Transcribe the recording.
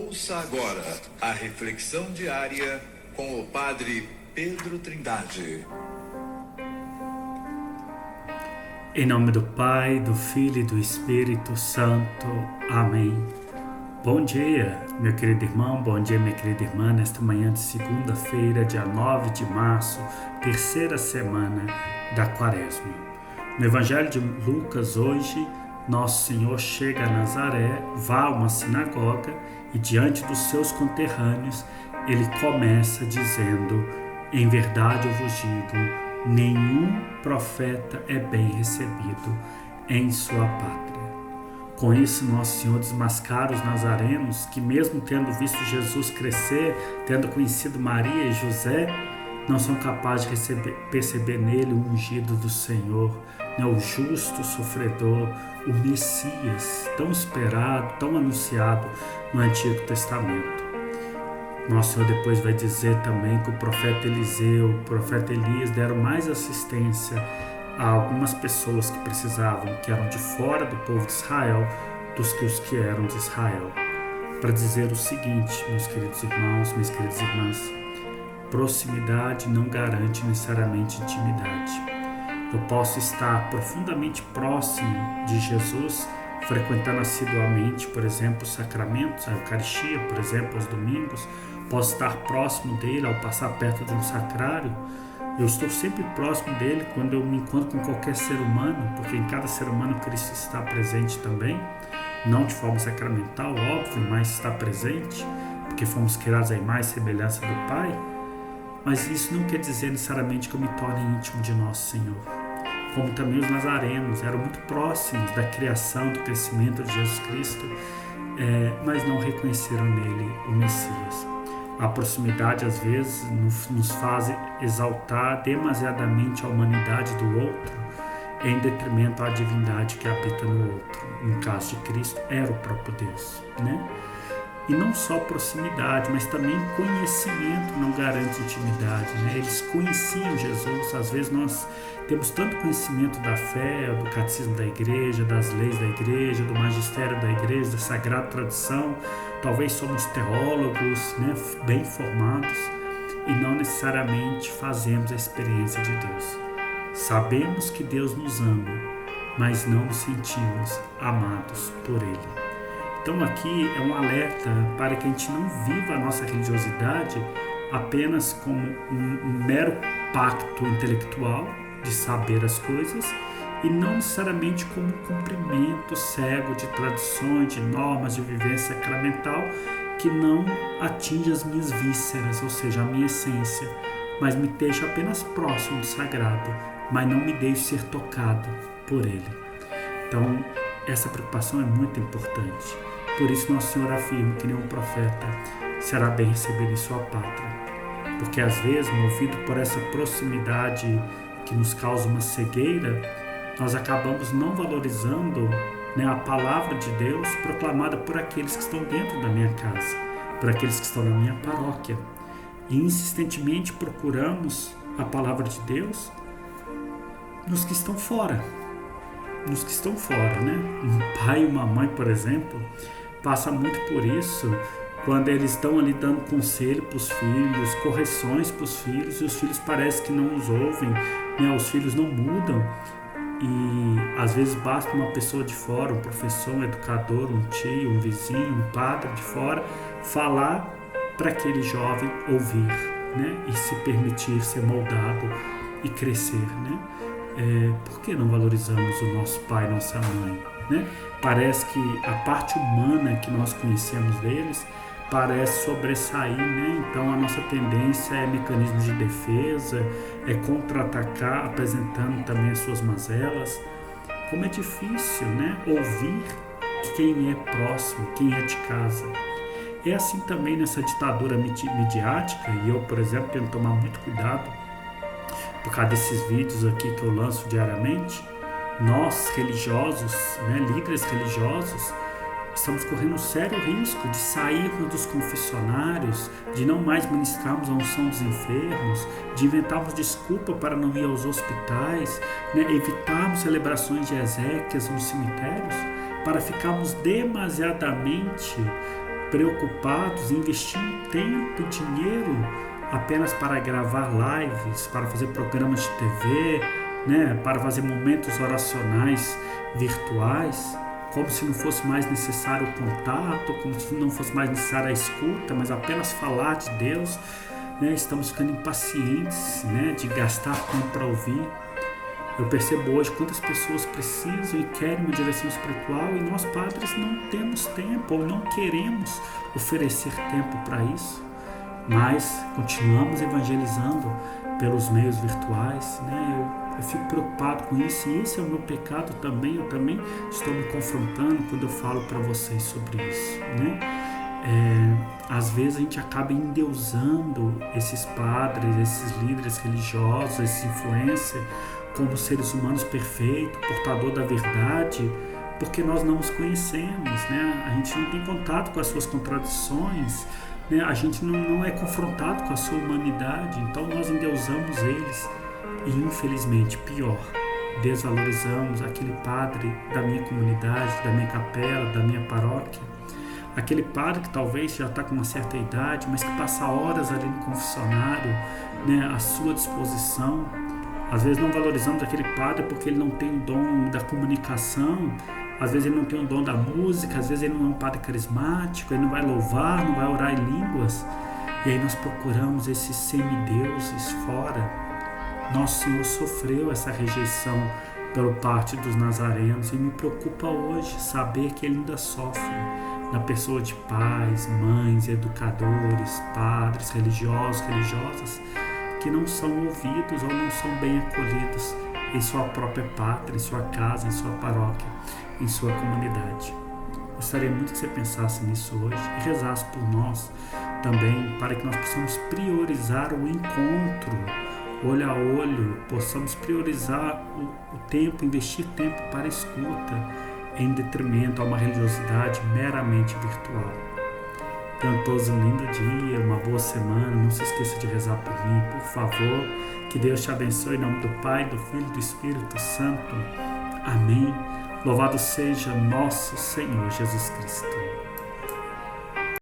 Ouça agora a reflexão diária com o Padre Pedro Trindade. Em nome do Pai, do Filho e do Espírito Santo. Amém. Bom dia, meu querido irmão, bom dia, minha querida irmã, nesta manhã de segunda-feira, dia 9 de março, terceira semana da Quaresma. No Evangelho de Lucas, hoje, Nosso Senhor chega a Nazaré, vai a uma sinagoga e, diante dos seus conterrâneos, ele começa dizendo: em verdade eu vos digo, nenhum profeta é bem recebido em sua pátria. Com isso, Nosso Senhor desmascara os nazarenos que, mesmo tendo visto Jesus crescer, tendo conhecido Maria e José, não são capazes de perceber nele o ungido do Senhor, o justo sofredor, o Messias, tão esperado, tão anunciado no Antigo Testamento. Nosso Senhor depois vai dizer também que o profeta Eliseu, o profeta Elias deram mais assistência a algumas pessoas que precisavam, que eram de fora do povo de Israel, dos que os que eram de Israel. Para dizer o seguinte, meus queridos irmãos, minhas queridas irmãs: proximidade não garante necessariamente intimidade. Eu posso estar profundamente próximo de Jesus, frequentando assiduamente, por exemplo, os sacramentos, a Eucaristia, por exemplo, aos domingos. Posso estar próximo dele ao passar perto de um sacrário. Eu estou sempre próximo dele quando eu me encontro com qualquer ser humano, porque em cada ser humano Cristo está presente também, não de forma sacramental, óbvio, mas está presente, porque fomos criados à imagem e semelhança do Pai. Mas isso não quer dizer necessariamente que eu me torne íntimo de Nosso Senhor. Como também os nazarenos eram muito próximos da criação, do crescimento de Jesus Cristo, mas não reconheceram nele o Messias. A proximidade, às vezes, nos faz exaltar demasiadamente a humanidade do outro, em detrimento à divindade que habita no outro. No caso de Cristo, era o próprio Deus, né? E não só proximidade, mas também conhecimento não garante intimidade, né? Eles conheciam Jesus. Às vezes nós temos tanto conhecimento da fé, do catecismo da igreja, das leis da igreja, do magistério da igreja, da sagrada tradição. Talvez somos teólogos, né, bem formados, e não necessariamente fazemos a experiência de Deus. Sabemos que Deus nos ama, mas não nos sentimos amados por Ele. Então aqui é um alerta para que a gente não viva a nossa religiosidade apenas como um mero pacto intelectual de saber as coisas, e não necessariamente como um cumprimento cego de tradições, de normas de vivência sacramental que não atinge as minhas vísceras, ou seja, a minha essência, mas me deixa apenas próximo do sagrado, mas não me deixo ser tocado por ele. Então, essa preocupação é muito importante. Por isso Nosso Senhor afirma que nenhum profeta será bem recebido em sua pátria. Porque às vezes, movido por essa proximidade que nos causa uma cegueira, nós acabamos não valorizando, né, a palavra de Deus proclamada por aqueles que estão dentro da minha casa, por aqueles que estão na minha paróquia. E insistentemente procuramos a palavra de Deus nos que estão fora. Nos que estão fora, né? Um pai e uma mãe, por exemplo, passa muito por isso quando eles estão ali dando conselho para os filhos, correções para os filhos, e os filhos parecem que não os ouvem, né? Os filhos não mudam. E às vezes basta uma pessoa de fora, um professor, um educador, um tio, um vizinho, um padre de fora, falar para aquele jovem ouvir, né? E se permitir ser moldado e crescer, né? Por que não valorizamos o nosso pai e nossa mãe, né? Parece que a parte humana que nós conhecemos deles parece sobressair, né? Então a nossa tendência é mecanismo de defesa, é contra-atacar, apresentando também as suas mazelas. Como é difícil, né, ouvir quem é próximo, quem é de casa. É assim também nessa ditadura midiática, e eu, por exemplo, tento tomar muito cuidado por causa desses vídeos aqui que eu lanço diariamente. Nós, religiosos, né, líderes religiosos, estamos correndo um sério risco de sairmos dos confessionários, de não mais ministrarmos a unção dos enfermos, de inventarmos desculpa para não ir aos hospitais, né, evitarmos celebrações de exéquias nos cemitérios, para ficarmos demasiadamente preocupados em investir tempo e dinheiro apenas para gravar lives, para fazer programas de TV, né, para fazer momentos oracionais virtuais, como se não fosse mais necessário o contato, como se não fosse mais necessária a escuta, mas apenas falar de Deus, né? Estamos ficando impacientes, né, de gastar tempo para ouvir. Eu percebo hoje quantas pessoas precisam e querem uma direção espiritual e nós padres não temos tempo ou não queremos oferecer tempo para isso, mas continuamos evangelizando pelos meios virtuais, né? Eu fico preocupado com isso e esse é o meu pecado também. Eu também estou me confrontando quando eu falo para vocês sobre isso, né? Às vezes a gente acaba endeusando esses padres, esses líderes religiosos, esses influencers como seres humanos perfeitos, portador da verdade, porque nós não os conhecemos, né? A gente não tem contato com as suas contradições, né? A gente não é confrontado com a sua humanidade, então nós endeusamos eles e, infelizmente, pior, desvalorizamos aquele padre da minha comunidade, da minha capela, da minha paróquia, aquele padre que talvez já está com uma certa idade, mas que passa horas ali no confessionário, né, à sua disposição. Às vezes não valorizamos aquele padre porque ele não tem o dom da comunicação, às vezes ele não tem o dom da música, às vezes ele não é um padre carismático, ele não vai louvar, não vai orar em línguas, e aí nós procuramos esses semideuses fora. Nosso Senhor sofreu essa rejeição pela parte dos nazarenos e me preocupa hoje saber que ele ainda sofre na pessoa de pais, mães, educadores, padres, religiosos, religiosas que não são ouvidos ou não são bem acolhidos em sua própria pátria, em sua casa, em sua paróquia, em sua comunidade. Gostaria muito que você pensasse nisso hoje e rezasse por nós também, para que nós possamos priorizar o encontro, olho a olho, possamos priorizar o tempo, investir tempo para a escuta, em detrimento a uma religiosidade meramente virtual. Tenham todos um lindo dia, uma boa semana. Não se esqueça de rezar por mim, por favor. Que Deus te abençoe em nome do Pai, do Filho e do Espírito Santo. Amém. Louvado seja nosso Senhor Jesus Cristo.